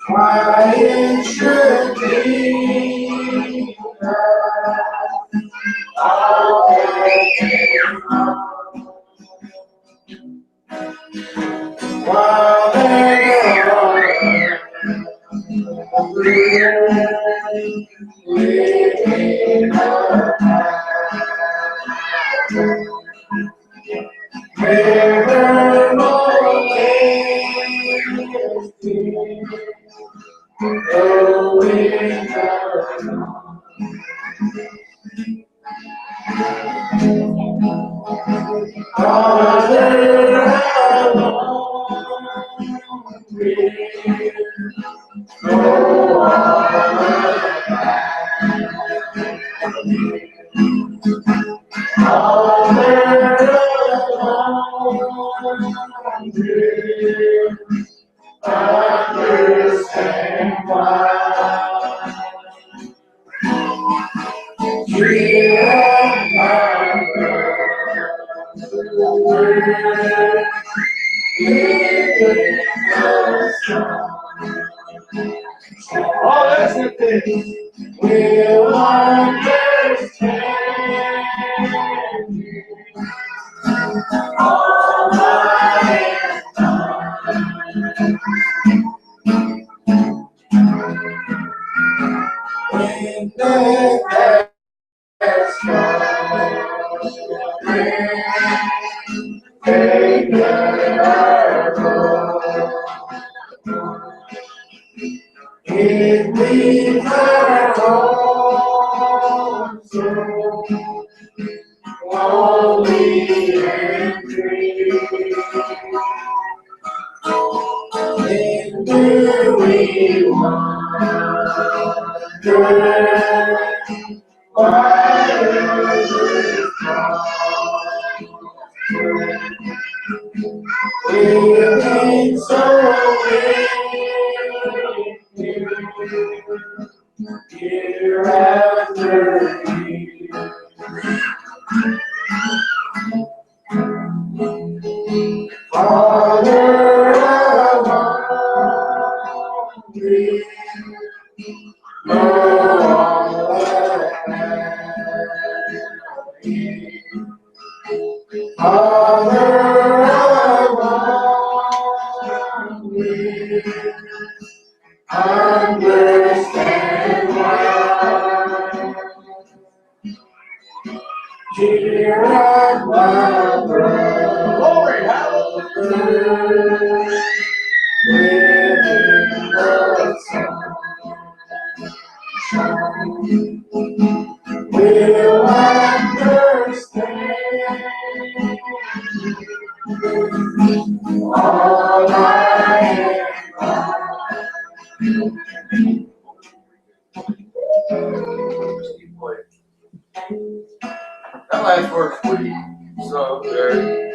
Why it should be while there are living never more going Father alone will go on. Father alone will understand why. Free of my word, living oh, that's the thing. Will understand all I when death has come, taken our home. It leaves our home so lonely and free. Then do we wonder why others living so year after year. Father alone will go on Father alone will understand why. Cheer up, my brother. Glory, hallelujah. Living the sunshine will understand all I that last verse we sung there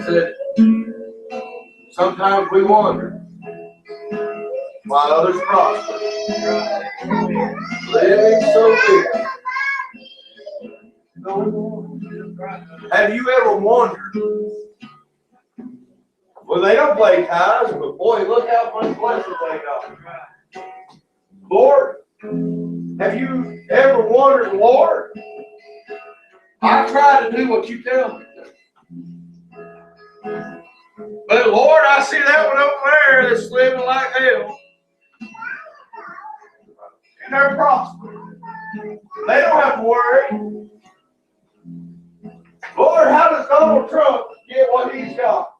said, sometimes we wonder why others prosper, living so good. Have you ever wondered? Well, they don't play ties, but boy, look how much blessings they got. Lord, have you ever wondered, Lord, I try to do what you tell me to. But Lord, I see that one over there that's living like hell. And they're prospering. They don't have to worry. Lord, how does Donald Trump get what he's got?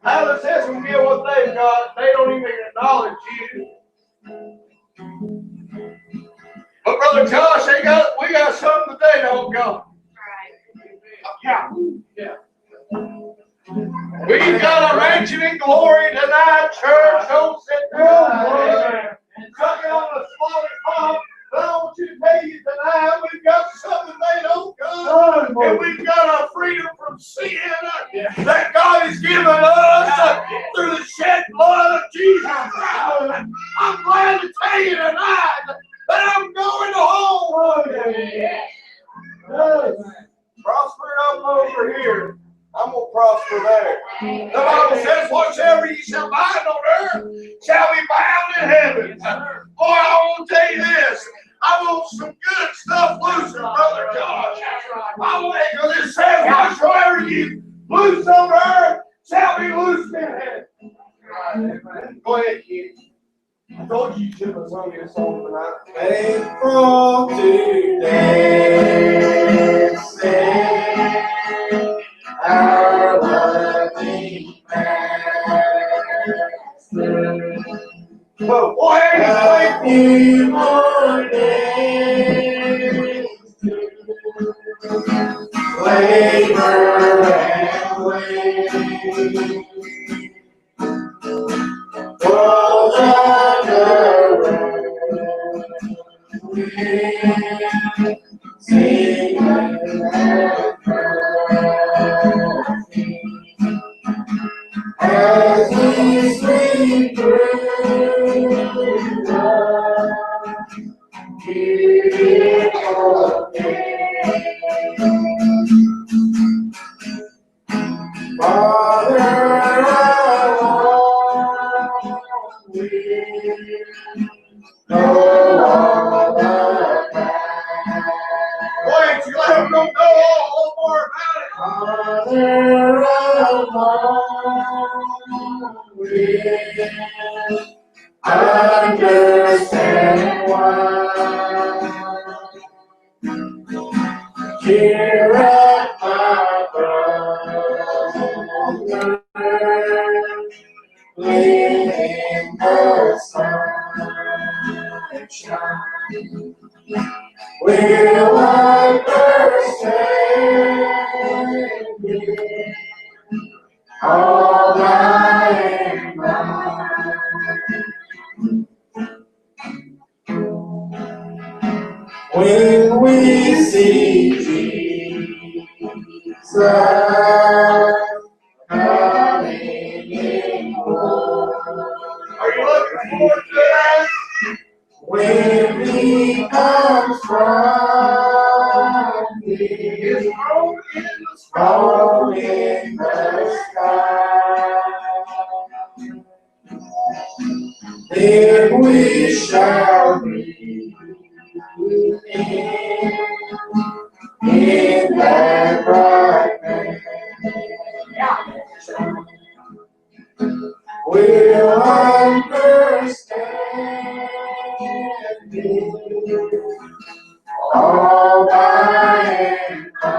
How does this one get what they've got? They don't even acknowledge you. But Brother Josh, we got something that they don't got. Yeah. We got a mansion in glory tonight, church. Don't sit there and suck it on a smaller pump. But I want you to tell you tonight, we've got something they don't got. And we've got a freedom from sin that God has given us through the shed blood of Jesus Christ. I'm glad to tell you tonight that I'm going home. prospered up over here, I'm going to prosper there. The Bible says, whatsoever ye shall bind on earth shall be bound in heaven. Boy, I want to tell you this. I want some good stuff loose, Brother Josh. I want it because it says, whatsoever you loose on earth shall be loosed in heaven. Go ahead, Keith. I told you should have sung this song tonight. Faithful to say our loving Master. But why few more days to labor and wait. For the sing as we sleep through the beautiful day. Father, I want you. Know all about. Why don't you let them know all more about it? Father, I understand why. Cheer up, my brother, live in the sunshine. We'll understand it all by and by. When we see Jesus coming in glory. Are you looking forward to that? When he comes from his throne in the sky, then we shall be in that bright day. We'll understand it all by and by.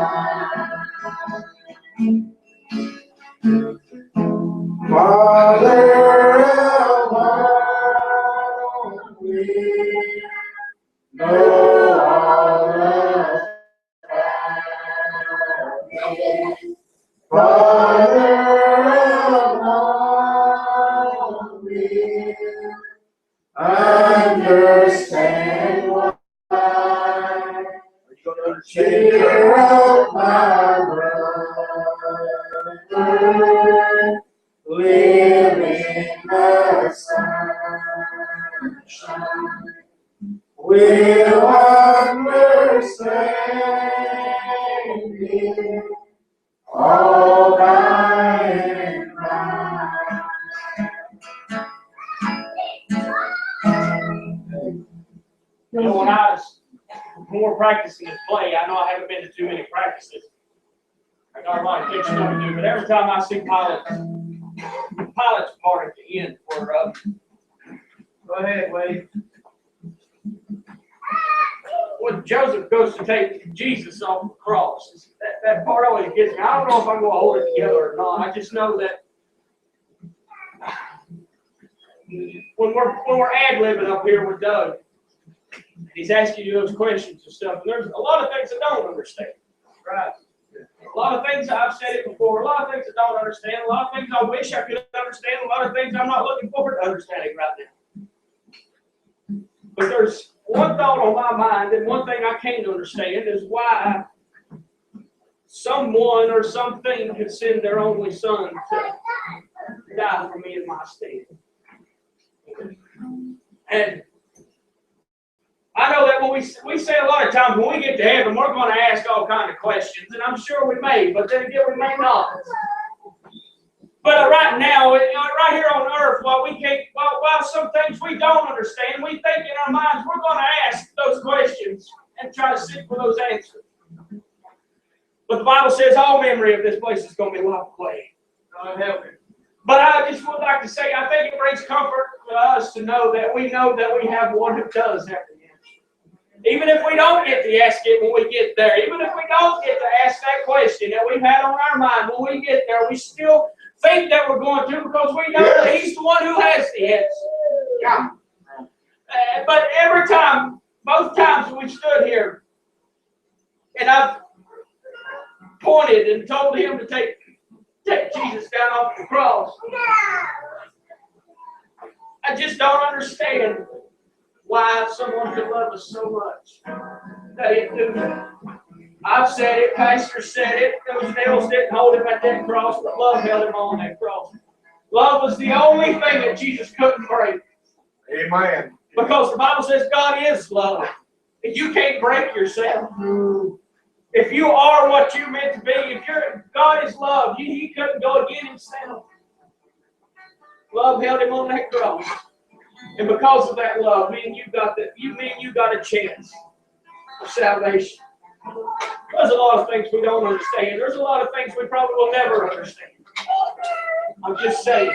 Father, alone we know all about it. Father, alone we understand why. Cheer up, my brother, live in the sunshine. We'll understand it all by and by. You know, when I was more practicing and play, I know I haven't been to too many practices. I got a lot of catching up to do, but every time I see Pilot's part at the end for go ahead, Wade. When Joseph goes to take Jesus off the cross, that part always gets me. I don't know if I'm going to hold it together or not. I just know that when we're ad-libbing up here with Doug, he's asking you those questions and stuff, and there's a lot of things I don't understand. Right. A lot of things I've said it before, a lot of things I don't understand, a lot of things I wish I could understand, a lot of things I'm not looking forward to understanding right now. But there's one thought on my mind, and one thing I can't understand is why someone or something could send their only son to die for me in my stead. And I know that when we say a lot of times when we get to heaven, we're going to ask all kinds of questions, and I'm sure we may, but then again, we may not. But right now, right here on earth, while some things we don't understand, we think in our minds we're going to ask those questions and try to seek for those answers. But the Bible says all memory of this place is going to be wiped away. God help me. But I just would like to say, I think it brings comfort to us to know that we have one who does have the answer. Even if we don't get to ask it when we get there, even if we don't get to ask that question that we've had on our mind when we get there, we still think that we're going to because we know that He's the one who has the answer. Yeah. But every time, both times that we stood here, and I've pointed and told Him to take Jesus down off the cross, I just don't understand why someone could love us so much that He'd do that. I've said it, Pastor said it, those nails didn't hold Him at that cross, but love held Him on that cross. Love was the only thing that Jesus couldn't break. Amen. Because the Bible says God is love. You can't break yourself. If you are what you're meant to be, God is love, He couldn't go again Himself. Love held Him on that cross. And because of that love, me and you got a chance of salvation. There's a lot of things we don't understand. There's a lot of things we probably will never understand. I'm just saying.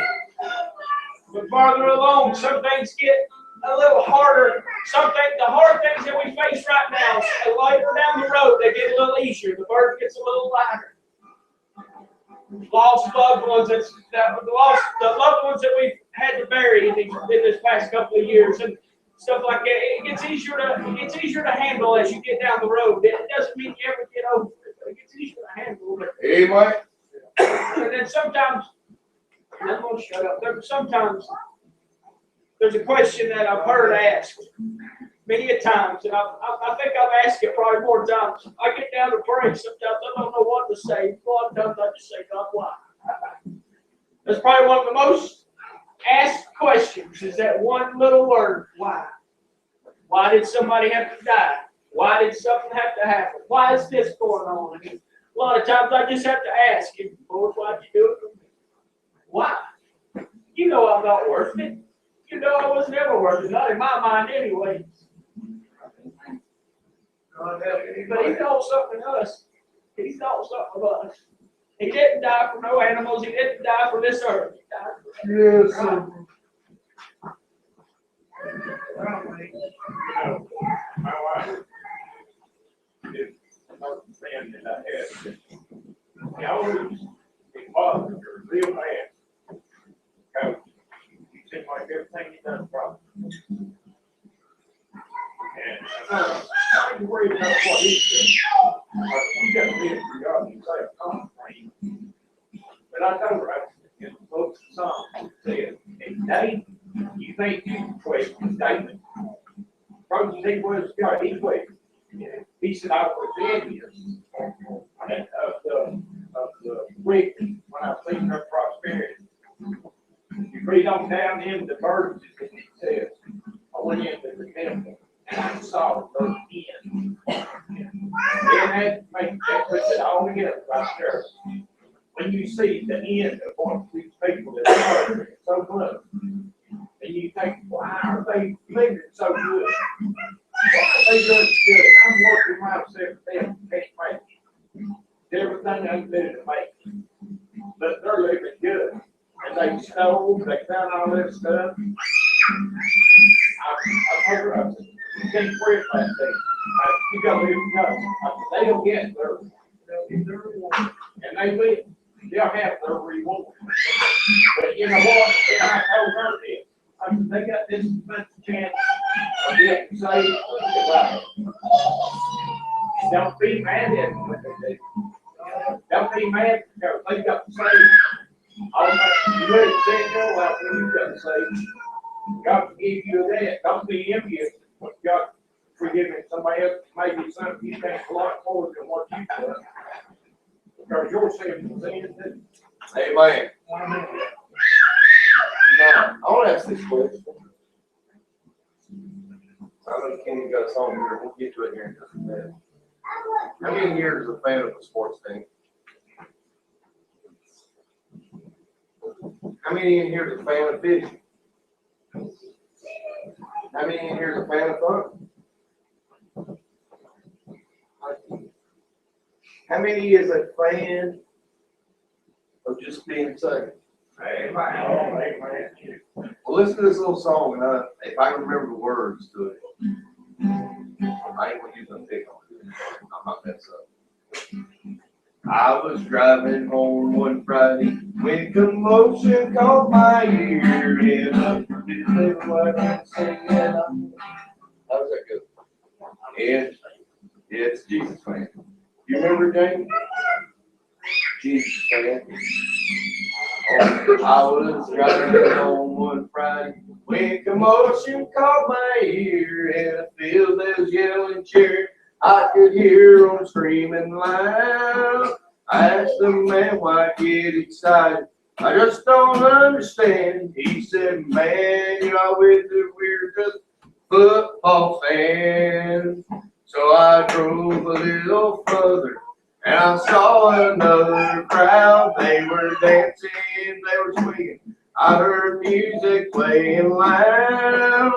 But farther along, some things get a little harder. The hard things that we face right now, later down the road, they get a little easier. The burden gets a little lighter. Lost loved ones, the loved ones that we've had to bury in this past couple of years, and stuff like that. It gets easier to handle as you get down the road. It doesn't mean you ever get over it, but it gets easier to handle. Amen. And then sometimes, I'm going to shut up. Sometimes there's a question that I've heard asked many a times, and I think I've asked it probably more times. I get down to pray sometimes, I don't know what to say. A lot of times I just say, God, why? That's probably one of the most asked questions is that one little word, why? Why did somebody have to die? Why did something have to happen? Why is this going on? A lot of times I just have to ask Him, Lord, why'd you do it for me? Why? You know I'm not worth it. You know I was never worth it, not in my mind anyway. But He knows something in us. He knows something of us. He didn't die for no animals. He didn't die for this earth. He died for us. Yes, sir. My wife is another friend that I had. He always bothered her real bad. Because he seemed like everything he done properly. And I ain't worried about what he said. You got to live for God and say, "Oh, friend." But I told her, in the book's song, it said, "If Dave, you think you can question David, Moses, he was God, he questioned. He said, I was envious of the wicked when I seen their prosperity." You read on down into the verses, it says, I went into the temple and I saw the end. And that puts it all together right there. When you see the end of what these people that are so close, and you think, why are they living so good? Why are they doing good? I'm working myself to them, can't make it. Everything I can do to make it. But they're living good. And they stole, they found all that stuff. I told her, I said, you can't worry about that. You gotta live with God. They'll get their reward. And they will. They'll have their reward. But you know what? And I told her this. I said, they got this much chance of getting saved. And don't be mad at them when they do. Don't be mad because they got saved. All that you let it say go out when you got saved. God will give you that. Don't be envious when God forgiving somebody else. Maybe something you think a lot more than what you've done. Because your sin was in. Amen. Now, I want to ask this question. I know Kenny got a song here, we'll get to it here in just a minute. How many years is a fan of a sports team? How many in here is a fan of fishing? How many in here is a fan of fun? How many is a fan of just being saved? Amen. Well, listen to this little song, and if I can remember the words to it, I ain't gonna use no pick on it. I'm not mess up. I was driving home one Friday when commotion caught my ear, and up to what I'm singing. How's that go? It's Jesus fan. You remember, James? Jesus fan. I was driving home one Friday when commotion caught my ear, and a field that was yelling cheering. I could hear them screaming loud. I asked the man why I get excited. I just don't understand. He said, man, you know, with it, we're just football fans. So I drove a little further, and I saw another crowd. They were dancing, they were swinging. I heard music playing loud.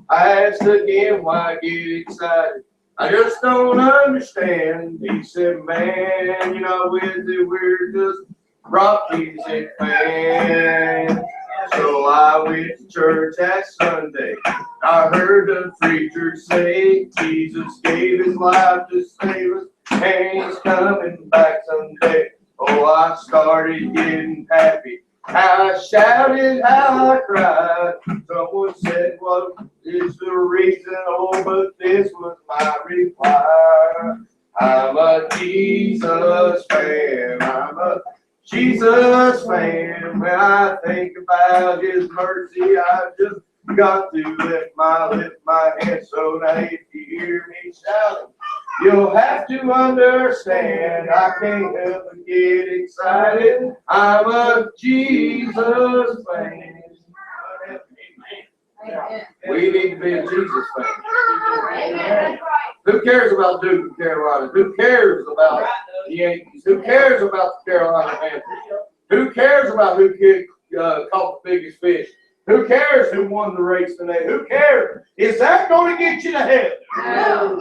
I asked again why I get excited. I just don't understand. He said, man, you know, with it, we're just rock music fans. So I went to church that Sunday. I heard the preacher say Jesus gave his life to save us, and he's coming back someday. Oh, I started getting happy. How I shouted, how I cried. Someone said, what is the reason? Oh, but this was my reply. I'm a Jesus fan. I'm a Jesus fan. When I think about his mercy, I just got to lift my hand. So now if you hear me shouting, you'll have to understand. I can't help but get excited. I'm a Jesus fan. We need to be a Jesus fan. Who cares about Duke and Carolina? Who cares about the Yankees? Who cares about the Carolina Panthers? Who cares about who caught the biggest fish? Who cares who won the race today? Who cares? Is that going to get you to heaven?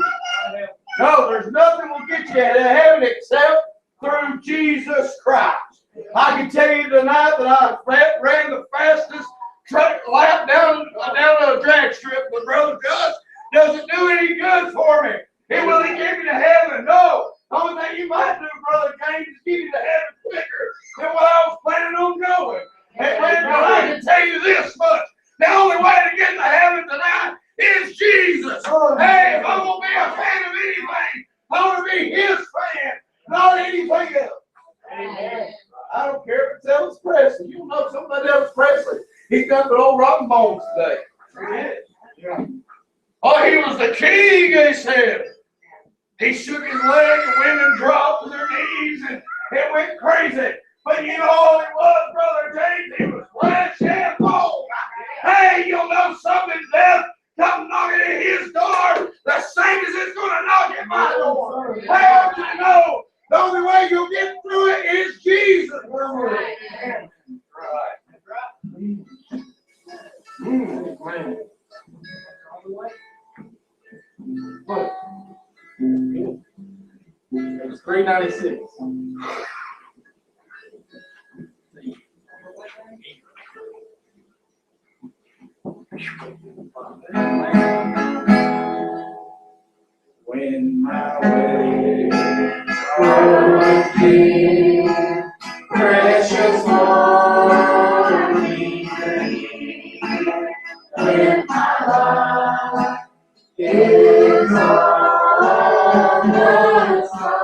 No, there's nothing will get you to heaven except through Jesus Christ. I can tell you tonight that I ran the fastest truck lap down a drag strip, but Brother Gus doesn't do any good for me. It will he get me to heaven? No. The only thing you might do, Brother James, is get you to heaven quicker than what I was planning on going. Amen. But I can tell you this much. The only way to get to heaven tonight is Jesus. Hey, if I'm going to be a fan of anything, I want to be his fan, not anything else. Amen. I don't care if it's Elvis Presley. You know somebody Elvis Presley. He's got the old rotten bones today. Yeah. Oh, he was the king, they said. He shook his leg and women dropped to their knees and it went crazy. But you know all it was, Brother James? He was flesh and bone. Hey, you'll know something, death come knocking at his door the same as it's going to knock at my door. Hey, I want you to know the only way you'll get through it is Jesus. Right. Man. Look. It was 396. When my way was deep, precious Lord, when my life is on the side,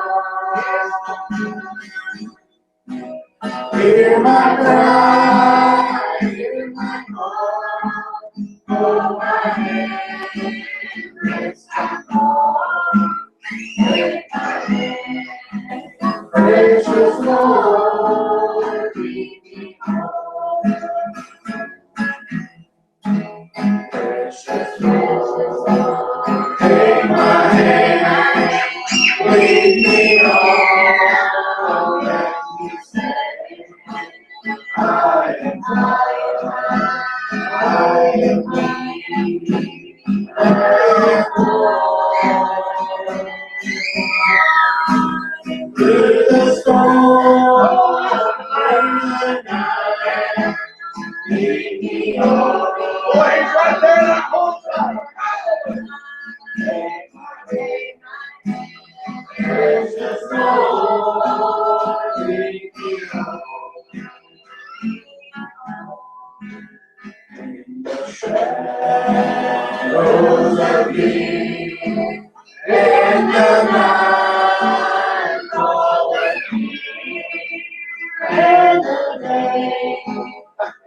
hear my cry, hear my call, hold my hand, rest and fall, take my hand, precious Lord, lead me home. Precious Lord. Through the storm and night, lead me on. Boy, he's right there in that whole side. Precious Lord, lead me on. In the shadows of thee, in the night, calling me, and the day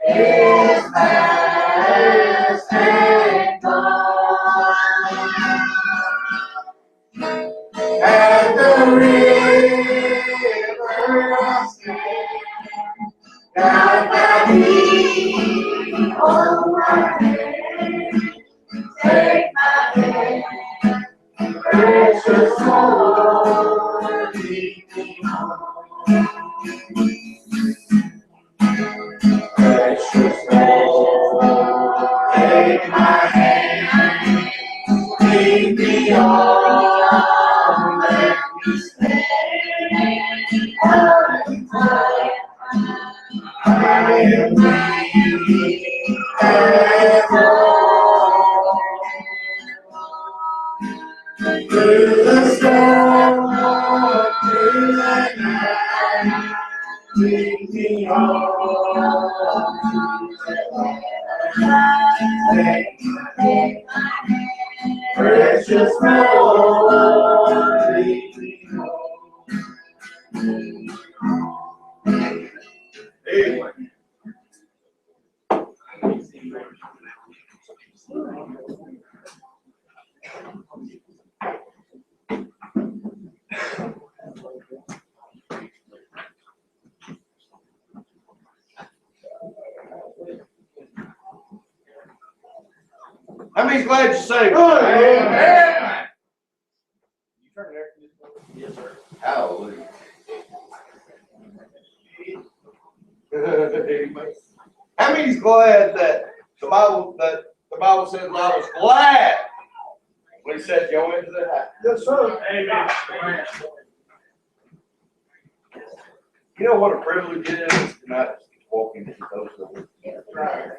is past and gone, and the river of sin, God by thee, hold my hand, take my hand, precious Lord, lead me home. Precious Lord, take my hand, lead me on, let me stay until I am weak and old. Through the storm, through the night, lead me home. Take my hand, precious Lord, lead me home. Amen. How many's glad you're saved? Amen. You turn there. Yes, sir. Hallelujah. How many's glad that the Bible says I was glad when he said go into the house? Yes, sir. Amen. You know what a privilege it is tonight to walk into those doors. Right.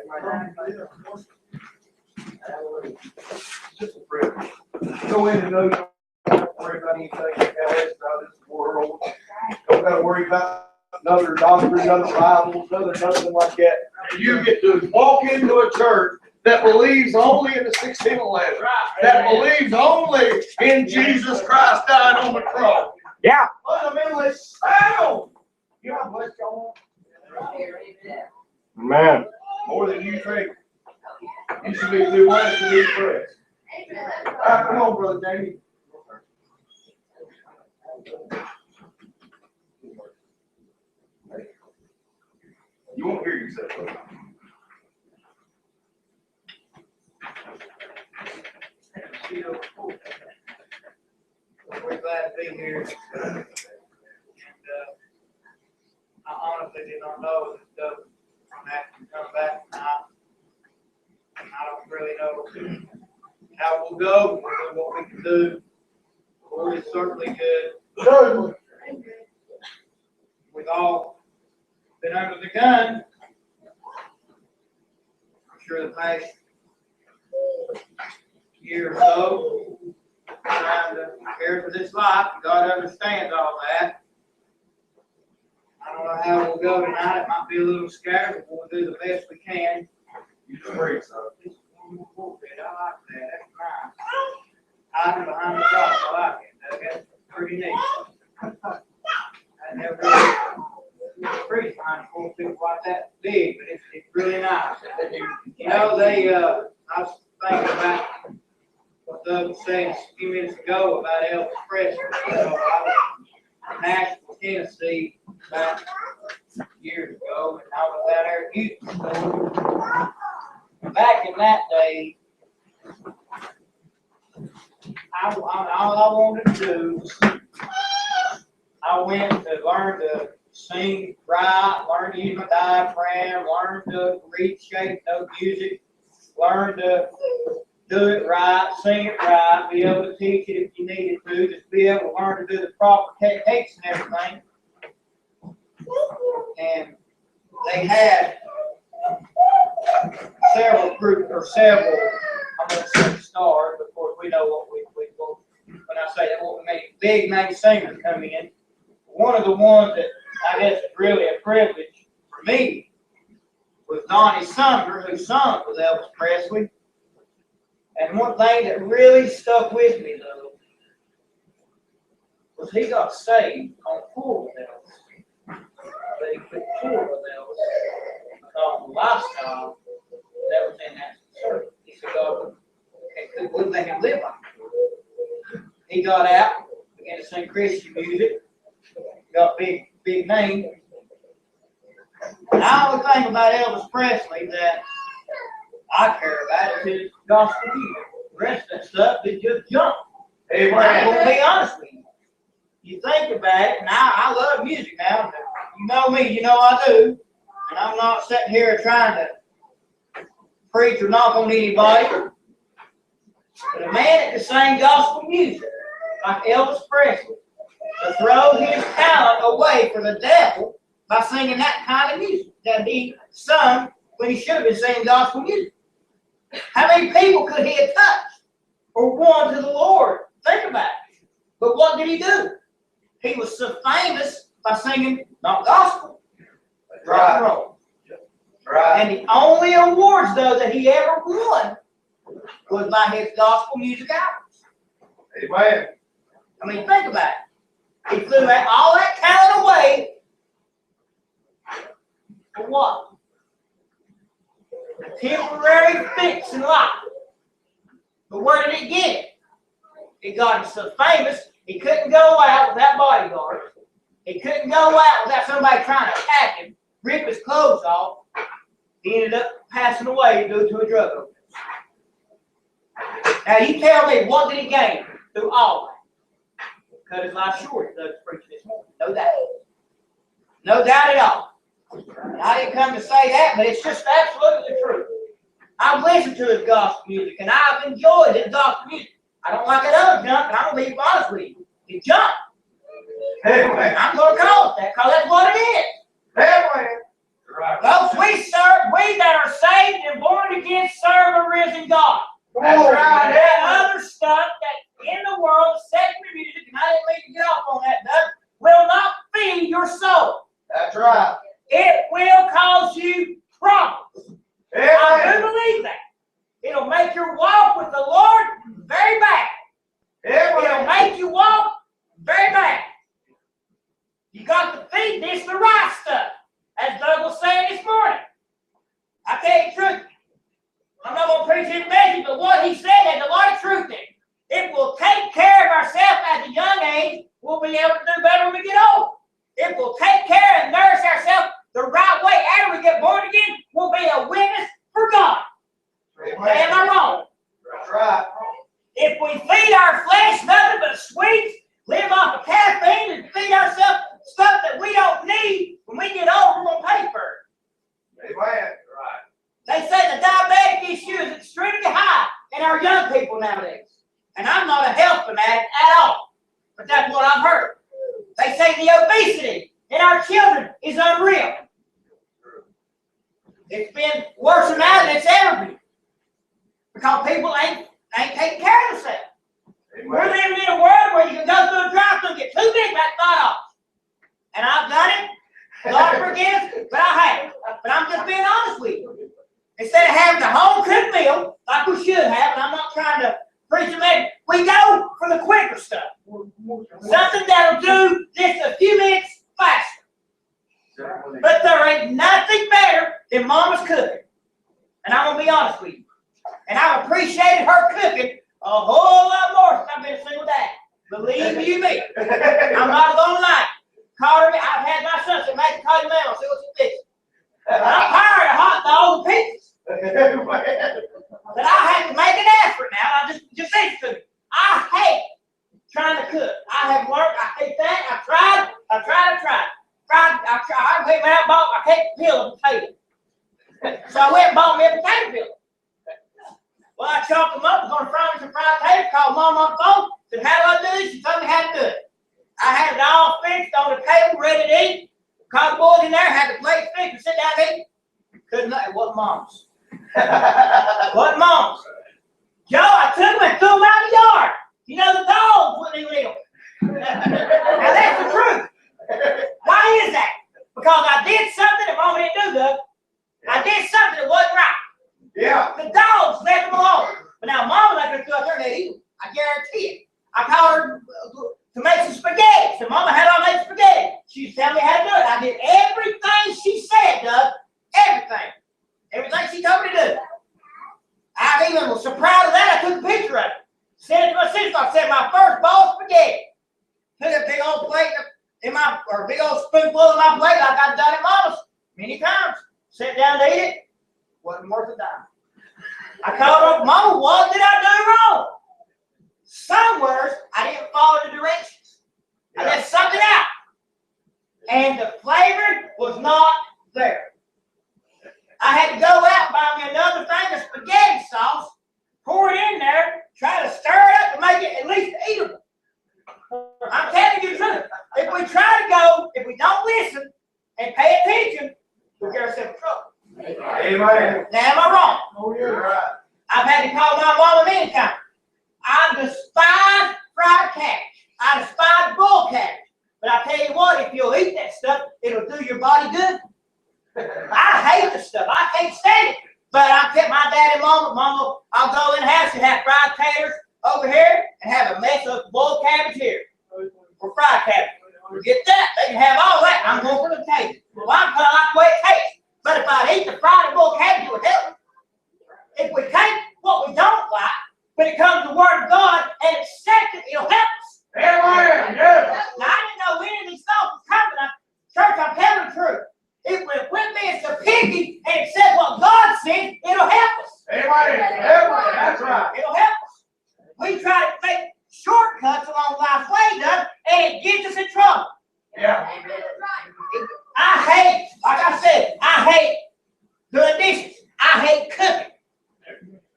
Just a privilege. Go in and know you don't have to worry about anything else about this world. Don't got to worry about another doctrine, another Bible, nothing like that. You get to walk into a church that believes only in the 1611, that believes only in Jesus Christ dying on the cross. Yeah. Fundamentally sound. You know how blessed y'all are? Man. More than you think. You should be too blessed to be impressed. All right, come on, Brother Jamie. You won't hear yourself. We're glad to be here. And I honestly did not know that I'm actually coming back tonight. I don't really know how we'll go, or what we can do. The Lord is certainly good. Certainly. We've all been under the gun. I'm sure the past year or so, trying to prepare for this life. God understands all that. I don't know how we'll go tonight. It might be a little scattered, but we'll do the best we can. You pray, son. This one pulpit, I like that. That's nice. Hiding behind the cross, I like it. That's pretty neat. I never really preached behind a pulpit quite that big, but it's really nice. You know, I was thinking about what Doug was saying a few minutes ago about Elvis Presley. You know, I was in Nashville, Tennessee, about years ago, and I was out there at Houston. Back in that day, all I wanted to do, I went to learn to sing right, learn to use my diaphragm, learn to read, shape, note music, learn to do it right, sing it right, be able to teach it if you needed to, just be able to learn to do the proper techniques and everything. And they had several groups, or several, I'm going to say stars, but of course we know what when I say that, what we mean, big name singers come in. One of the ones that I guess is really a privilege for me was Donnie Sumner, who sung with Elvis Presley. And one thing that really stuck with me, though, was he got saved on tour with Elvis. But he couldn't tour with Elvis because of the lifestyle that was in that service. He said, God wouldn't let him live like that. He got out, began to sing Christian music, got big name. And the only thing about Elvis Presley that I care about is his gospel music. The rest of that stuff is just junk. I'm going to be honest with you. You think about it, and I love music now. You know me, you know I do. And I'm not sitting here trying to preach or knock on anybody. But a man that can sing gospel music, like Elvis Presley, to throw his talent away for the devil by singing that kind of music that he sung when he should have been singing gospel music. How many people could he have touched or won to the Lord? Think about it. But what did he do? He was so famous by singing not gospel, but rock and roll. Right. And the only awards, though, that he ever won was by his gospel music albums. Amen. I mean, think about it. He threw all that talent away for what? A temporary fix in life. But where did it get him? It got him so famous, he couldn't go out without bodyguards. He couldn't go out without somebody trying to attack him, rip his clothes off. He ended up passing away due to a drug overdose. Now you tell me, what did he gain through all that? Cut his life short, as preaching this morning. No doubt. No doubt at all. And I didn't come to say that, but it's just absolutely the truth. I've listened to his gospel music, and I've enjoyed his gospel music. I don't like that other junk, and I'm going to be honest with you. It's junk. Amen. I'm going to call it that, because that's what it is. Amen. Right. Folks, we that are saved and born again serve a risen God. That's right. That other stuff that's in the world, secular music, and I didn't mean to get off on that, Doug, will not feed your soul. That's right. It will cause you problems. I do Amen. believe that. It'll make your walk with the Lord very bad. It'll Amen. make you walk very bad. You got to feed this the right stuff, as Doug was saying this morning. I tell you the truth. I'm not going to preach his message, but what he said has a lot of truth in it. It will take care of ourselves at a young age. We'll be able to do better when we get old. It will take care and nourish ourselves the right way. After we get born again, we'll be a witness for God. Am I wrong? That's right. If we feed our flesh nothing but sweets, live off of caffeine, and feed ourselves stuff that we don't need, when we get old, we're going to pay for it. Amen. Right. They say the diabetic issue is extremely high in our young people nowadays. And I'm not a health fanatic at all, but that's what I've heard. They say the obesity in our children is unreal. It's been worse than that than it's ever been. Because people ain't taking care of themselves. Amen. We're living in a world where you can go through a drive-thru and get 2 Big Mac $5. And I've done it. God forgives, but I haven't. But I'm just being honest with you. Instead of having a home-cooked meal, like we should have, and I'm not trying to preach a message, we go for the quicker stuff. Something that'll do just a few minutes faster. But there ain't nothing better than Mama's cooking. And I'm going to be honest with you. And I've appreciated her cooking a whole lot more since I've been a single dad. Believe you me. I'm not going to lie. Call me. I've had my son say, make a call you now, see what you fix. I'm tired of hot dogs and pizzas. But I have to make an effort now. I just say it to me. I hate trying to cook. I have learned. I hate that. I tried. I picked me out and bought my peel of potato. So I went and bought me a potato peel. Well, I chopped them up, was gonna fry me some fried potatoes, called Mom on the phone, said, how do I do this? She told me how to do it. I had it all fixed on the table, ready to eat. Called the boys in there, had the plate fixed, and sit down and eat. Couldn't, it wasn't Mom's. Wasn't Mom's. Joe, I took them and threw them out of the yard. You know, the dogs wouldn't even eat them. Now that's the truth. Why is that? Because I did something that Mama didn't do, Doug. I did something that wasn't right. Yeah. The dogs left them alone. But now Mama let her go out there and they'd eat them. I guarantee it. I called her to make some spaghetti. So Mama had all made spaghetti. She was telling me how to do it. I did everything she said, Doug. Everything. Everything she told me to do. I even was so proud of that, I took a picture of it. Sent it to my sister. I said my first bowl of spaghetti. Took a big old plate or a big old spoonful of my plate like I've done at Mama's many times. Sat down to eat it. Wasn't worth a dime. I called her, Mama, what did I do wrong? Somewhere I didn't follow the directions. I left something out. And the flavor was not there. I had to go out and buy me another thing of spaghetti sauce, pour it in there, try to stir it up to make it at least eatable. I'm telling you the truth. If we try to go, if we don't listen and pay attention, we'll get ourselves in trouble. Amen. Now, am I wrong? Oh, you're right. I've had to call my mama many times. I despise fried cabbage. I despise bull cabbage. But I tell you what, if you'll eat that stuff, it'll do your body good. I hate the stuff. I can't stand it. But I kept my daddy and mama, I'll go in the house and have fried taters over here and have a mess of bull cabbage here. Or fried cabbage. Forget that. They can have all that. I'm going for the taste. Well, I'm kind of like the way it tastes. But if I eat the fried bull cabbage, it would help me. If we take what we don't like, when it comes to the Word of God and accept it, it'll help us. Amen. Yes. Now, I didn't know any of these thoughts was coming. Church, I'm telling the truth. If we quit being so picky and accept what God says, it'll help us. Amen. Amen. That's right. It'll help us. We try to take shortcuts along life's way, Doug, and it gets us in trouble. Yeah. I hate, like I said, I hate doing dishes. I hate cooking.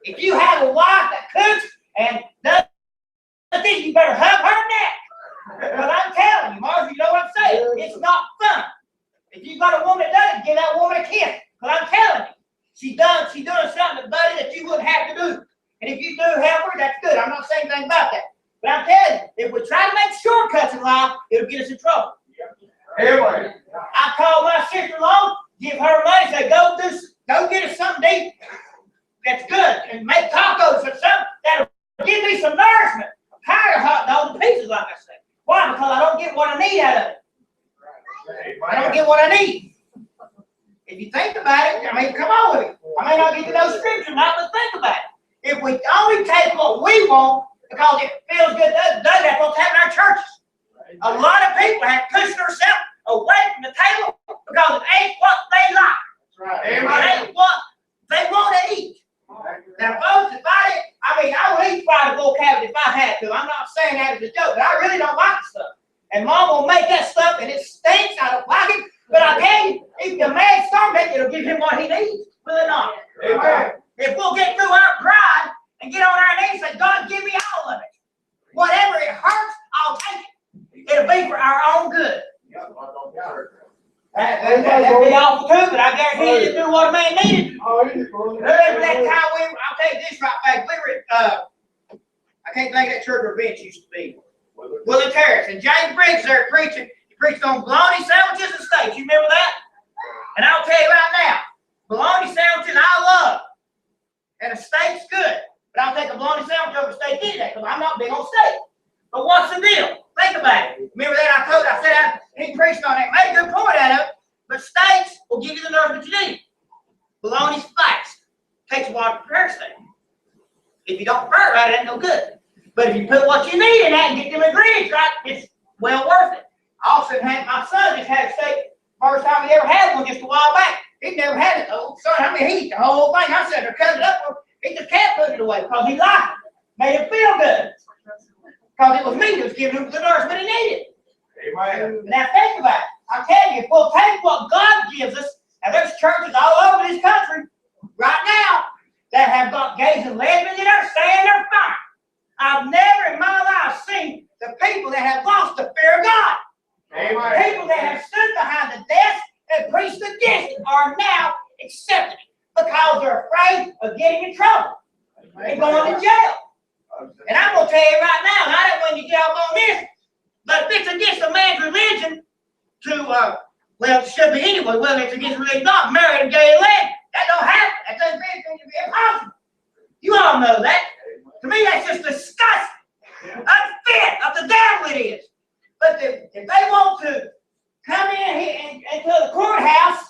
If you have a wife that cooks and does this, you better hug her neck. But I'm telling you, Marge, you know what I'm saying? It's not fun. If you got a woman that does it, give that woman a kiss. But I'm telling you, she's doing something, buddy, that you wouldn't have to do. And if you do help her, that's good. I'm not saying anything about that. But I'm telling you, if we try to make shortcuts in life, it'll get us in trouble. Amen. I called my sister-in-law, give her money, say, go get us something to eat that's good, and make tacos or something that'll give me some nourishment. I'm tired of hot dogs and pizzas, like I say. Why? Because I don't get what I need out of it. I don't get what I need. If you think about it, I mean, come on with it. I may not get to know scripture, not but think about it. If we only take what we want because it feels good, that's what's happening in our churches. A lot of people have pushed themselves away from the table because it ain't what they like. It ain't what they want to eat. Now, folks, I would eat fried bull cabbage if I had to. I'm not saying that as a joke, but I really don't like the stuff. And Mom will make that stuff, and it stinks. I don't like it. But I tell you, if the man starts it, it'll give him what he needs. Will it not? Amen. If we'll get through our pride and get on our knees and say, God, give me all of it. Whatever it hurts, I'll take it. It'll be for our own good. That'd be awful too, but I guarantee you to do what a man needed. Remember that time I'll tell you this right back. We were at, I can't think of that church where Vince used to be. Willie Terrace. And James Briggs there preaching. He preached on bologna sandwiches and steaks. You remember that? And I'll tell you right now, bologna sandwiches I love. And a steak's good. But I'll take a bologna sandwich over a steak any day because I'm not big on steak. But what's the deal? Think about it. Remember that I said he preached on that. Made a good point out of it. But steaks will give you the nourishment you need. Bologna's fast. Takes a while to prepare steak. If you don't prepare it right, it ain't no good. But if you put what you need in that and get them ingredients right, it's well worth it. I also had my son just had a steak. First time he ever had one just a while back. He'd never had it. Oh, son, I mean, he ate the whole thing. I said, they're cutting it up. He just can't put it away because he liked it. Made him feel good. Because it was me that was giving him the nourishment he needed. Amen. Now think about it. I tell you, if we'll take what God gives us, and there's churches all over this country right now that have got gays and lesbians in there saying they're fine. I've never in my life seen the people that have lost the fear of God. Amen. People that have stood behind the desk and preached against it are now accepting it because they're afraid of getting in trouble and going to jail. And I'm going to tell you right now, and I don't want you to get off on this, but if it's against a man's religion to, well, it should be anyway, whether it's against religion or not, marry a gay and lesbian, that don't happen. That doesn't mean it's impossible. You all know that. To me, that's just disgusting. Unfit of the devil it is. But if they want to come in here into the courthouse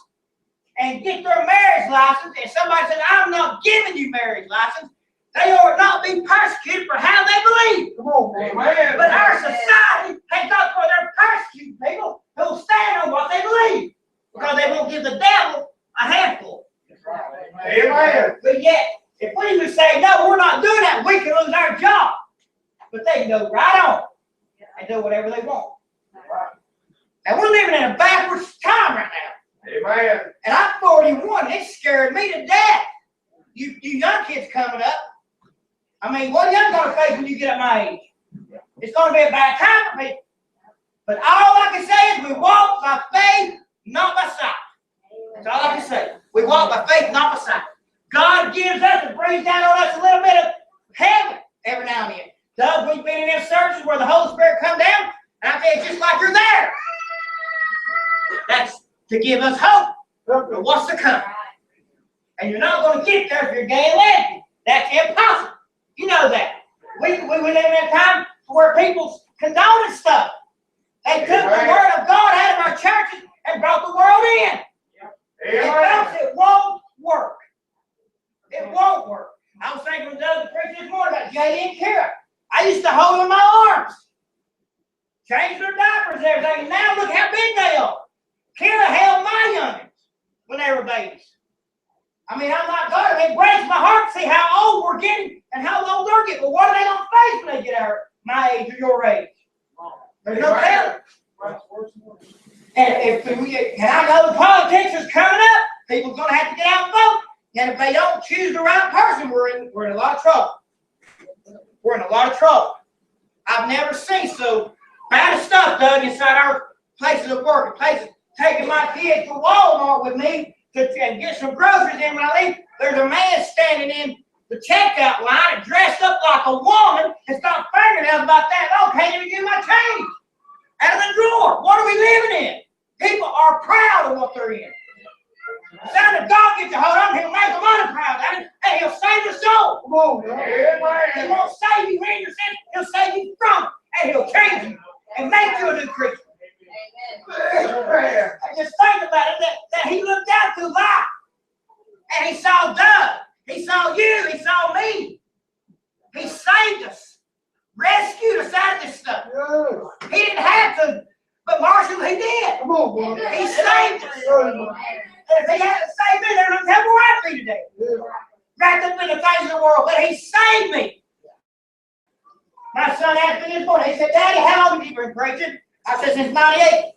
and get their marriage license, and somebody says, I'm not giving you marriage license, they ought not be persecuted for how they believe. Come on, amen. But our society has got where they're persecuting people who stand on what they believe because they won't give the devil a handful. Amen. But yet, if we would say, no, we're not doing that, we can lose our job. But they can go right on and do whatever they want. And we're living in a backwards time right now. Amen. And I'm 41, and it scared me to death. You young kids coming up. I mean, what are you going to face when you get up my age? It's going to be a bad time for me. But all I can say is we walk by faith, not by sight. That's all I can say. We walk by faith, not by sight. God gives us and brings down on us a little bit of heaven every now and then. Doug, we've been in them services where the Holy Spirit come down, and I tell you, just like you're there. That's to give us hope for what's to come. And you're not going to get there if you're gay and lesbian. That's impossible. You know that. We live in a time where people's condoning stuff. They took the word of God out of our churches and brought the world in. And folks, it won't work. It won't work. I was thinking with the other preacher this morning about Jay and Kira. I used to hold them in my arms. Change their diapers and everything. And now look how big they are. Kira held my youngins when they were babies. I mean, I'm like God. It breaks my heart to see how old we're getting and how old they're getting. Well, what are they going to face when they get our my age or your age? There's no telling. And I know the politics is coming up. People's going to have to get out and vote. And if they don't choose the right person, we're in a lot of trouble. We're in a lot of trouble. I've never seen so bad of stuff done inside our places of work. Places taking my kids to Walmart with me and get some groceries in when I leave. There's a man standing in the checkout line and dressed up like a woman and got fingernails about that. Oh, can't even get my change out of the drawer. What are we living in? People are proud of what they're in. Son, if God gets a hold of them, he'll make them unproud of it, and he'll save the soul. Come on, He won't save you in your sin, he'll save you from it, and he'll change you and make you a new creature. Amen. I just think about it, that he looked out through life, and he saw Doug, he saw you, he saw me. He saved us, rescued us out of this stuff. He didn't have to, but Marshall, he did. Come on, boy. He saved us. And if he hadn't saved me, there's no devil right me today. Wrapped up in the things of the world, but he saved me. My son asked me this morning, he said, Daddy, how long have you been preaching? I said, since 98.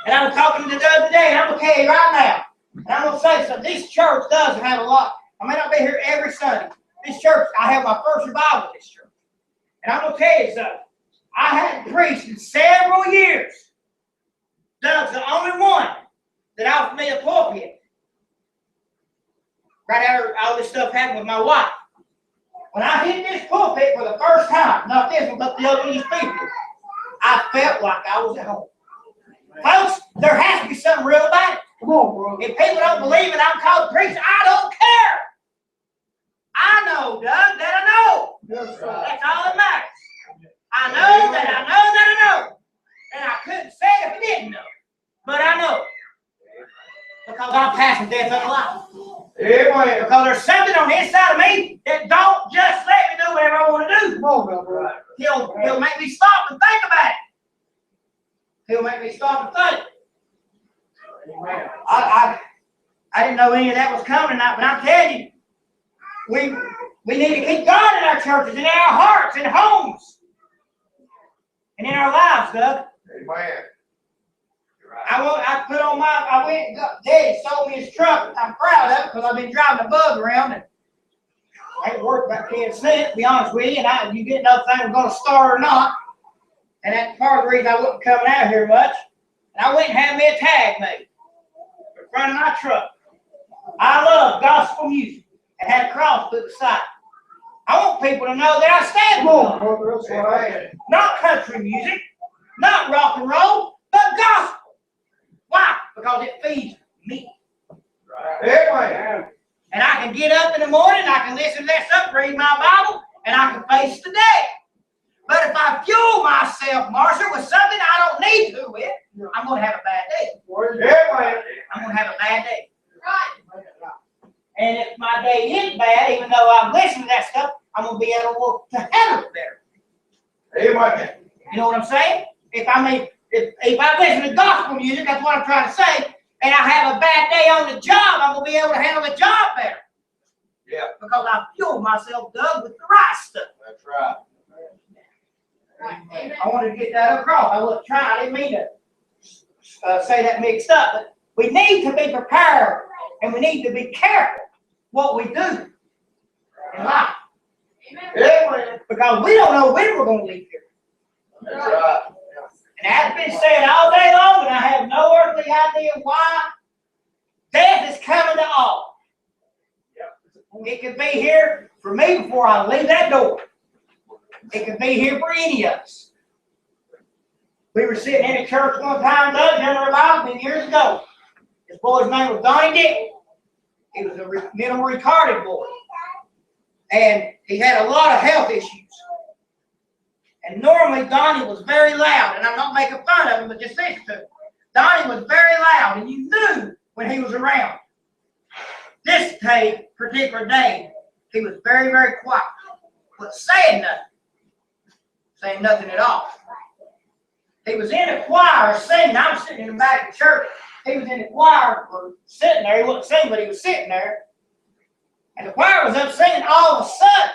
And I was talking to the other day, and I'm going to tell you right now, and I'm going to say something. This church does have a lot. I may not be here every Sunday. This church, I have my first revival at this church. And I'm going to tell you something. I hadn't preached in several years. Doug's the only one that offered me a pulpit. Right after all this stuff happened with my wife. When I hit this pulpit for the first time, not this one, but the other one you speak to, I felt like I was at home. Folks, there has to be something real about it. Come on, bro. If people don't believe it, I'm called to preach. I don't care. I know, Doug, that I know. Yes, sir. That's all that matters. I know that I know that I know. And I couldn't say it if I didn't know. But I know. Because I'm passing death unto life. Amen. Because there's something on the inside of me that don't just let me do whatever I want to do. Come on, now, bro. He'll make me stop and think about it. He'll make me stop and think. Amen. I didn't know any of that was coming tonight, but I'm telling you, we need to keep God in our churches, and in our hearts, and homes, and in our lives, Doug. Amen. I put on I went and got, Daddy sold me his truck. I'm proud of it because I've been driving a bug around and I ain't worked about 10 cents, to be honest with you, and you didn't know if I was going to start or not. And that's part of the reason I wasn't coming out here much. And I went and had me a tag made in front of my truck. I love gospel music and had a cross put beside. I want people to know that I stand for Brother, that's right. not country music, not rock and roll, but gospel. Why? Because it feeds me. Amen. And I can get up in the morning, I can listen to that stuff, read my Bible, and I can face the day. But if I fuel myself, Marshall, with something I don't need to with, I'm going to have a bad day. Amen. I'm going to have a bad day. Right. And if my day is bad, even though I'm listening to that stuff, I'm going to be able to handle it better. Amen. You know what I'm saying? If I listen to gospel music, that's what I'm trying to say, and I have a bad day on the job, I'm going to be able to handle the job better. Yeah. Because I fueled myself, Doug, with the right stuff. That's right. I wanted to get that across. I wasn't trying. I didn't mean to say that mixed up. But we need to be prepared, and we need to be careful what we do in life. Amen. Because we don't know when we're going to leave here. That's right. And that's been said all day long, and I have no earthly idea why. Death is coming to all. It could be here for me before I leave that door. It could be here for any of us. We were sitting in a church one time, Doug, during a revival many years ago. This boy's name was Donnie Dick. He was a mental retarded boy. And he had a lot of health issues. And normally Donnie was very loud, and I'm not making fun of him, but just listen to him. Donnie was very loud, and you knew when he was around. This particular day, he was very, very quiet, but saying nothing. Saying nothing at all. He was in the choir singing. I'm sitting in the back of the church. He was in the choir sitting there. He wasn't singing, but he was sitting there. And the choir was up singing. All of a sudden,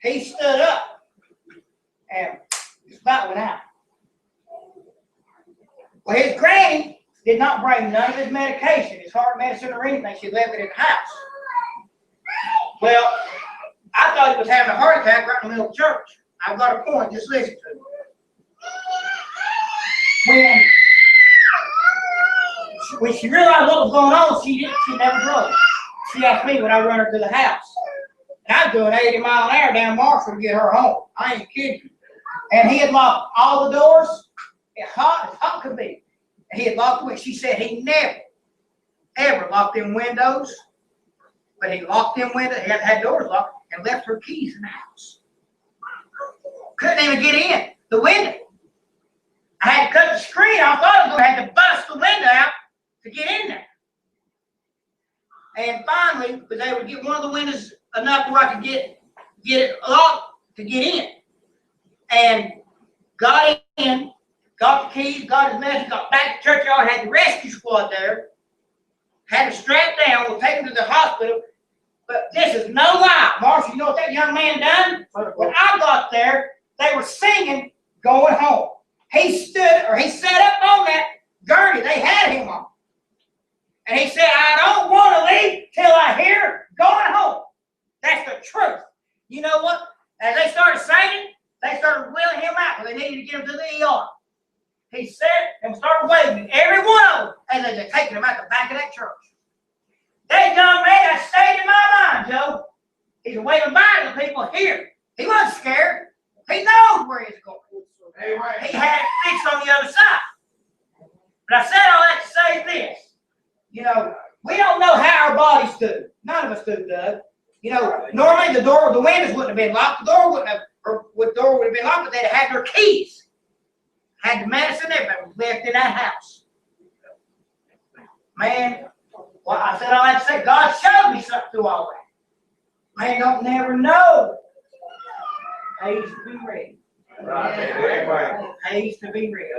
he stood up and just about went out. Well, his granny did not bring none of his medication, his heart medicine or anything. She left it in the house. Well, I thought he was having a heart attack right in the middle of church. I've got a point, just listen to me. When she realized what was going on, she never drove. She asked me when I run her to the house. And I was doing 80 miles an hour down Marshall to get her home. I ain't kidding you. And he had locked all the doors, as hot could be. And he had locked the windows. She said he never, ever locked them windows. But he locked them windows, he had doors locked, and left her keys in the house. Couldn't even get in the window. I had to cut the screen off. I thought I was going to have to bust the window out to get in there. And finally, was able to get one of the windows enough where I could get it locked to get in. And got in, got the keys, got his message, got back to the churchyard, had the rescue squad there, had him strapped down, was taken to the hospital. But this is no lie. Marshall, you know what that young man done? When I got there, they were singing Going Home. He sat up on that gurney they had him on. And he said, I don't want to leave till I hear Going Home. That's the truth. You know what? As they started singing, they started wheeling him out because they needed to get him to the ER. He sat and started waving every one of them as they were taking him out the back of that church. That young man, that stayed in my mind, Joe. He's waving by to the people here. He wasn't scared. He knows where he's going. He had it fixed on the other side. But I said all that to say this. You know, we don't know how our bodies do. None of us do, Doug. You know, normally the windows wouldn't have been locked. The door would have been locked, but they'd have had their keys. Had the medicine, everything was left in that house. Man, well, I said all that to say, God showed me something through all that. Man, don't never know. Pays to be ready. Pays to be ready.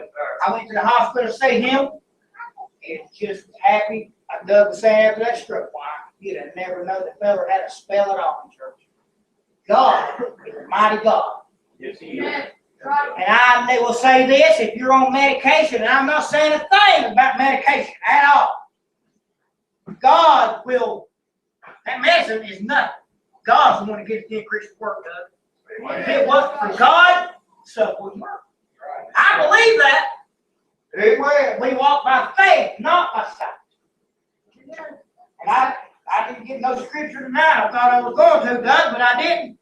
I went to the hospital to see him, and just happy. Doug was saying after that stroke, why, you'd have never known the fella had a spell at all in church. God is a mighty God. Yes, he is. And they will say this, if you're on medication, and I'm not saying a thing about medication at all. God will, that medicine is nothing. God's the one that gets the increase of work done. If it wasn't for God, stuff wouldn't work. I believe that. Amen. We walk by faith, not by sight. And I didn't get no scripture tonight. I thought I was going to, Doug, but I didn't.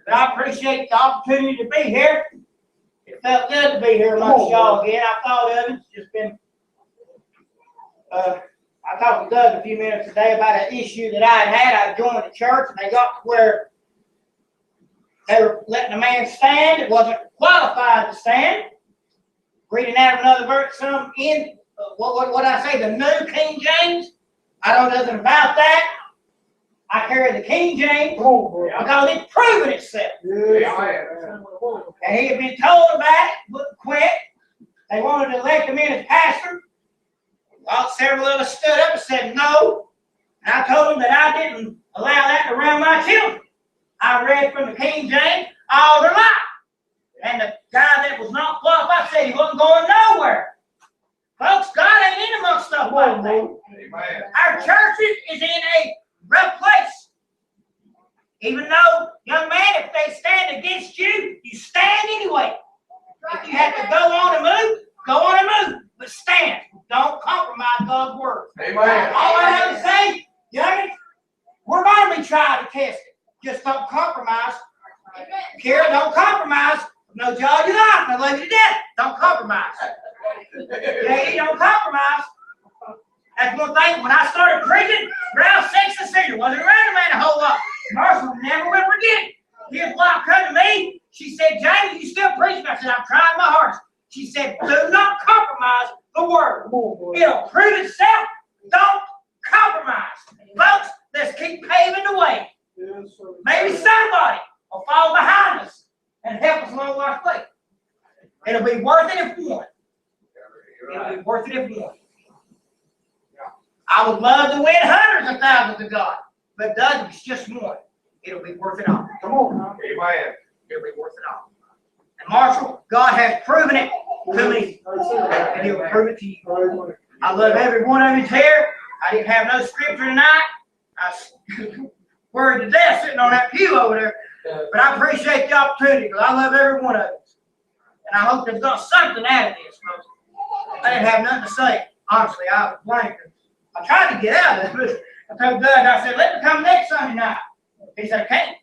But I appreciate the opportunity to be here. It felt good to be here amongst y'all again. I thought of it. It's just been, I talked to Doug a few minutes today about an issue that I had. I joined the church, and they got to where they were letting a man stand that wasn't qualified to stand. Reading out another verse, some in, what I say, the New King James. I know nothing about that. I carry the King James because it's proven itself. And he had been told about it, wouldn't quit. They wanted to elect him in as pastor. Well, several of us stood up and said no. And I told them that I didn't allow that around my children. I read from the King James all their life. And the guy that was not qualified said he wasn't going nowhere. Folks, God ain't in amongst stuff like that. Amen. Our churches is in a rough place. Even though, young man, if they stand against you, you stand anyway. If you have to go on and move, go on and move. But stand. Don't compromise God's word. Amen. All I have to say, youngins, we're going to be trying to test it. Just don't compromise. Kara, don't compromise. No jaw you life, no love you to death. Don't compromise. Lady, don't compromise. That's one thing. When I started preaching, Ralph Sexton Sr. wasn't around a man a whole lot. Marshall never will forget it. His wife come to me. She said, Jamie, you still preaching? I said, I'm trying my hardest. She said, do not compromise the word. It'll prove itself. Don't compromise. Folks, let's keep paving the way. Maybe somebody will fall behind us and help us along our way. It'll be worth it if one. It'll be worth it if one. I would love to win hundreds of thousands of God, but Doug, if it's just one, it'll be worth it all. Come on now. Amen. It'll be worth it all. And Marshall, God has proven it to me, and He'll prove it to you. I love every one of you here. I didn't have no scripture tonight. I was worried to death sitting on that pew over there, but I appreciate the opportunity because I love every one of you. And I hope they've got something out of this, folks. I didn't have nothing to say. Honestly, I was blank. I tried to get out of it, but I told Doug, I said, let me come next Sunday night. He said, I can't.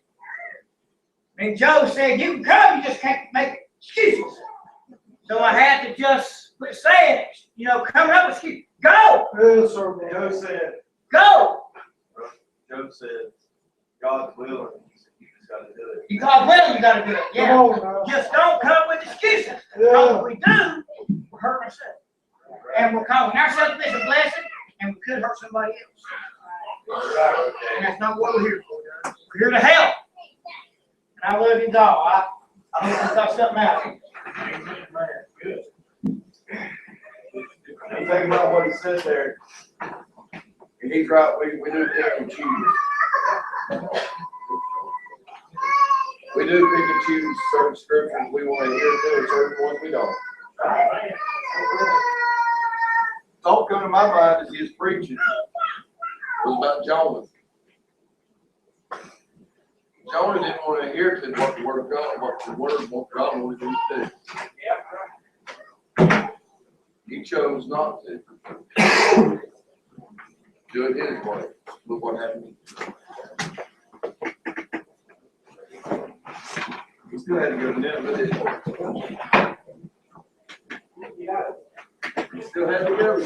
And Joe said, you can come, you just can't make excuses. So I had to just quit saying it. You know, coming up with excuses. Go! Yes, sir. Joe said, Go! Joe said, God's willing. You just got to do it. You got willing, you got to do it. Yeah. Come on now. Just don't come with excuses. Because if we do, we're hurting ourselves. And we're calling ourselves a blessing, and we could hurt somebody else. And that's not what we're here for. We're here to help. And I love you all. I hope you got something out of it. Good. You think about what he said there. And he's right, we do pick and choose. We do pick and choose certain scriptures we want to hear to, and certain ones we don't. Thought come to my mind as he was preaching was about Jonah. Jonah didn't want to hear to what the word of God, what God wanted him to do. He chose not to do it his way. Look what happened. He still had to go to Nineveh, didn't he? He still had to go.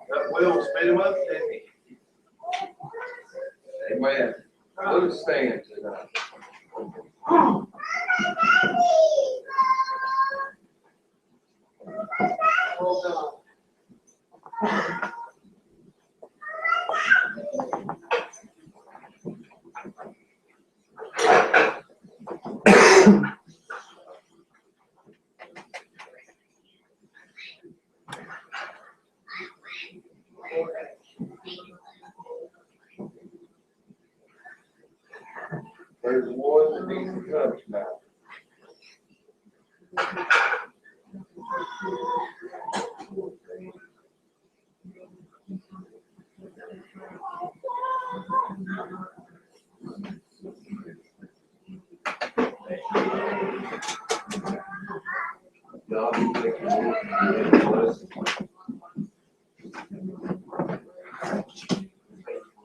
That will spit him up, didn't he? Amen. Let us stand tonight. Well done. There's one that needs to come tonight. God, we thank you, Lord, for your blessing.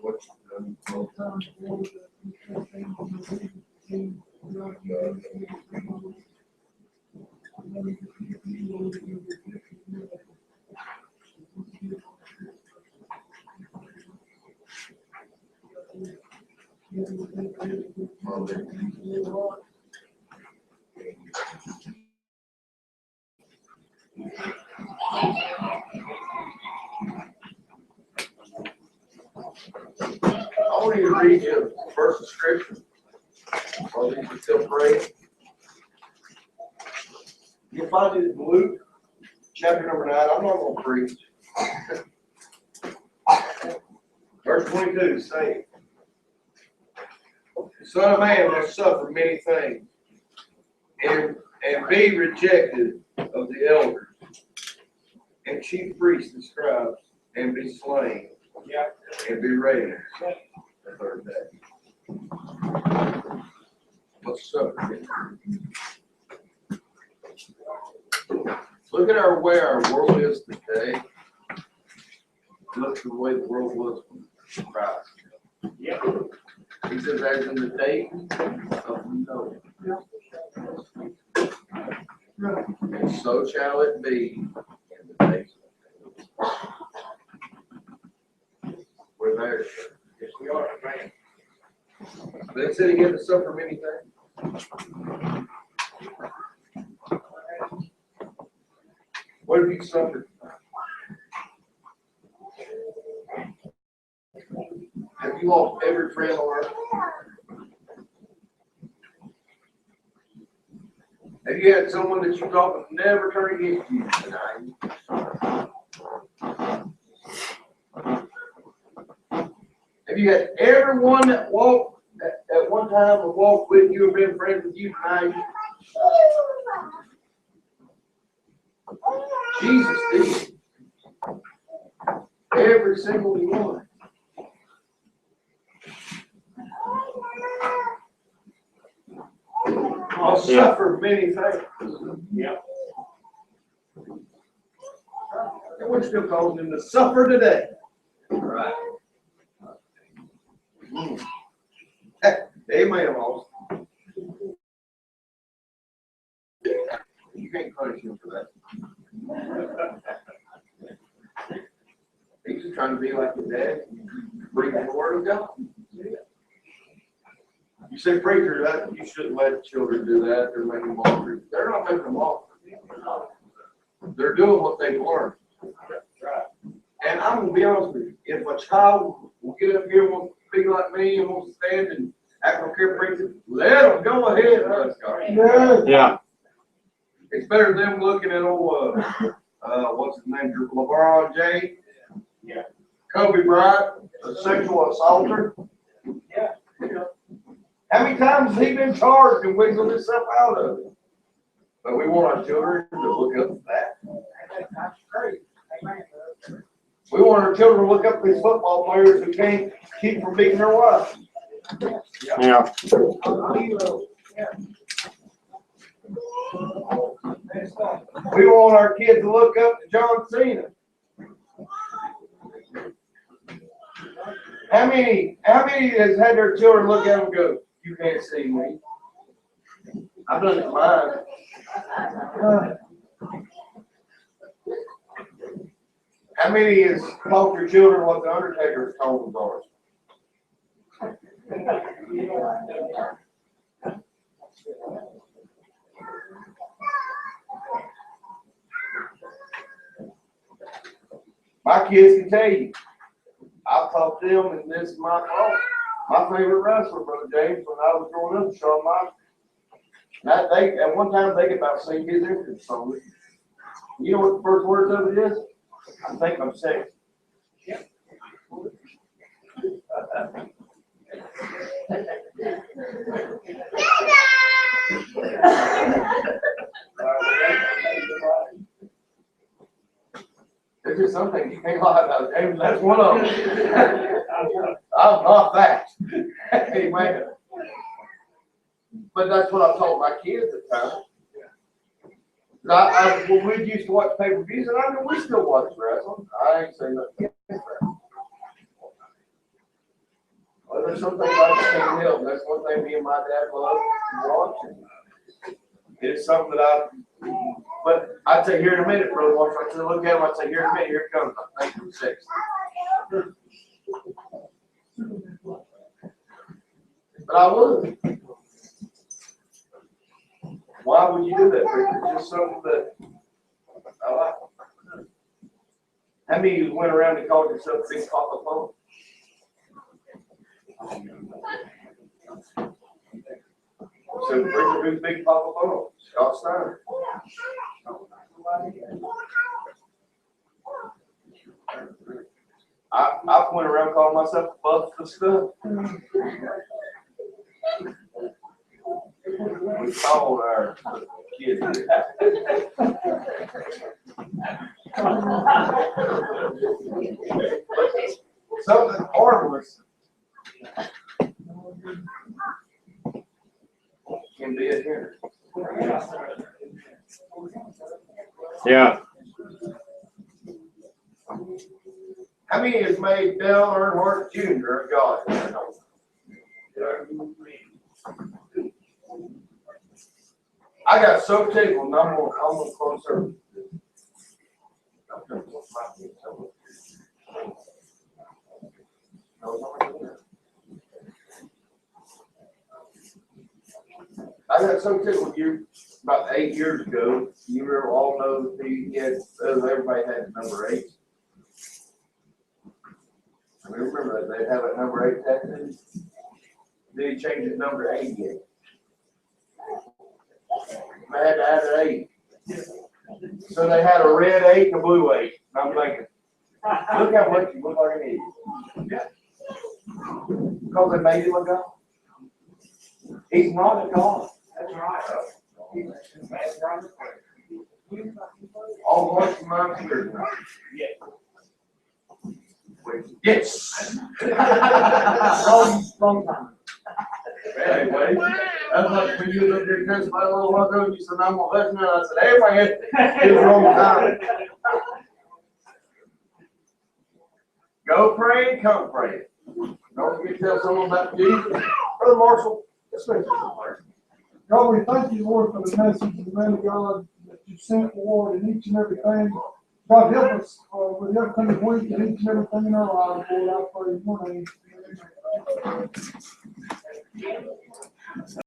What you've done. I want you to read your verse of scripture while you're still praying. You'll find it in Luke, chapter number 9. I'm not going to preach. Verse 22 is saying, the Son of Man must suffer many things and be rejected of the elders and chief priests and scribes and be slain and be raised the third day. Must suffer. Look at our way our world is today. Look at the way the world was when Christ. Yeah. He says, as in the day of Noah. And so shall it be in the days of Noah. We're there. Yes, we are, man. They said he had to suffer many things. What have you suffered? Have you lost every friend on earth? Have you had someone that you thought would never turn against you tonight? Have you had everyone that walked at one time or walked with you or been friends with you tonight? Jesus did. Every single one. I'll suffer many things. Yeah. And we're still calling him to suffer today. Right. Amen, Austin. You can't punish him for that. He's just trying to be like his dad, bringing the word of God. You say, preacher, that you shouldn't let children do that. They're making mockery. They're not making mockery. They're doing what they've learned. And I'm gonna be honest with you. If a child will get up here and will be like me and will stand and act like they're preaching, let them go ahead. Let's go. Yeah. It's better than them looking at old what's his name, LeBron James. Yeah. Kobe Bryant, a sexual assaulter. Yeah. How many times has he been charged and wiggled himself out of it? But we want our children to look up to that. That's great. Amen. We want our children to look up to these football players who can't keep from beating their wives. Yeah. We want our kids to look up to John Cena. How many has had their children look at them and go, you can't see me? I've done it to mine. How many has taught your children what the Undertaker's told them are? My kids can tell you, I've taught them, and this is my fault. My favorite wrestler, Brother James, when I was growing up, Shawn Michaels. Now, at one time, they could about sing his entrance song. You know what the first words of it is? I think I'm sexy. There's just some things you can't lie about, David, that's one of them. I'm not that. Amen. But that's what I taught my kids at the time. When we used to watch pay-per-views, and I mean, we still watch wrestling. I ain't saying nothing against wrestling. Well, there's some things I just can't help. That's one thing me and my dad love watching. It's something that but I'd say here in a minute, brother, once I look at him, I'd say here in a minute, here it comes. I think it's 6. But I would. Why would you do that, Richard? It's just something that I like. How many of you went around and called yourself Big Papa Pone? So, Richard, who's Big Papa Pone? Scott Steiner. I went around calling myself Buff the Stuff. We called our kids. Something harmless can be a hindrance. Yeah. How many has made Dale Earnhardt Jr. a god? I got so tickled, and I'm gonna close service. I got so tickled you about 8 years ago. You all know he had, everybody had number 8. I remember that they have a number 8 tattoo. Then he changed his number to 88. They had to add an 8. So they had a red 8 and a blue 8. And I'm thinking, look how much you look like an idiot. Because they made him a god. He's not a god. That's right. All once in my spirit. Yes. Long time. Anyway, that's like when you look there, just my little one, and you said, I'm gonna hush now. I said, hey, man, it's the wrong time. Go pray and come pray. Don't forget to tell someone about Jesus. Brother Marshall, let's make this one. God, we thank you, Lord, for the message and the man of God that you sent, Lord, in each and everything. God, help us with the upcoming week and each and everything in our lives, Lord. I pray in your name. Amen.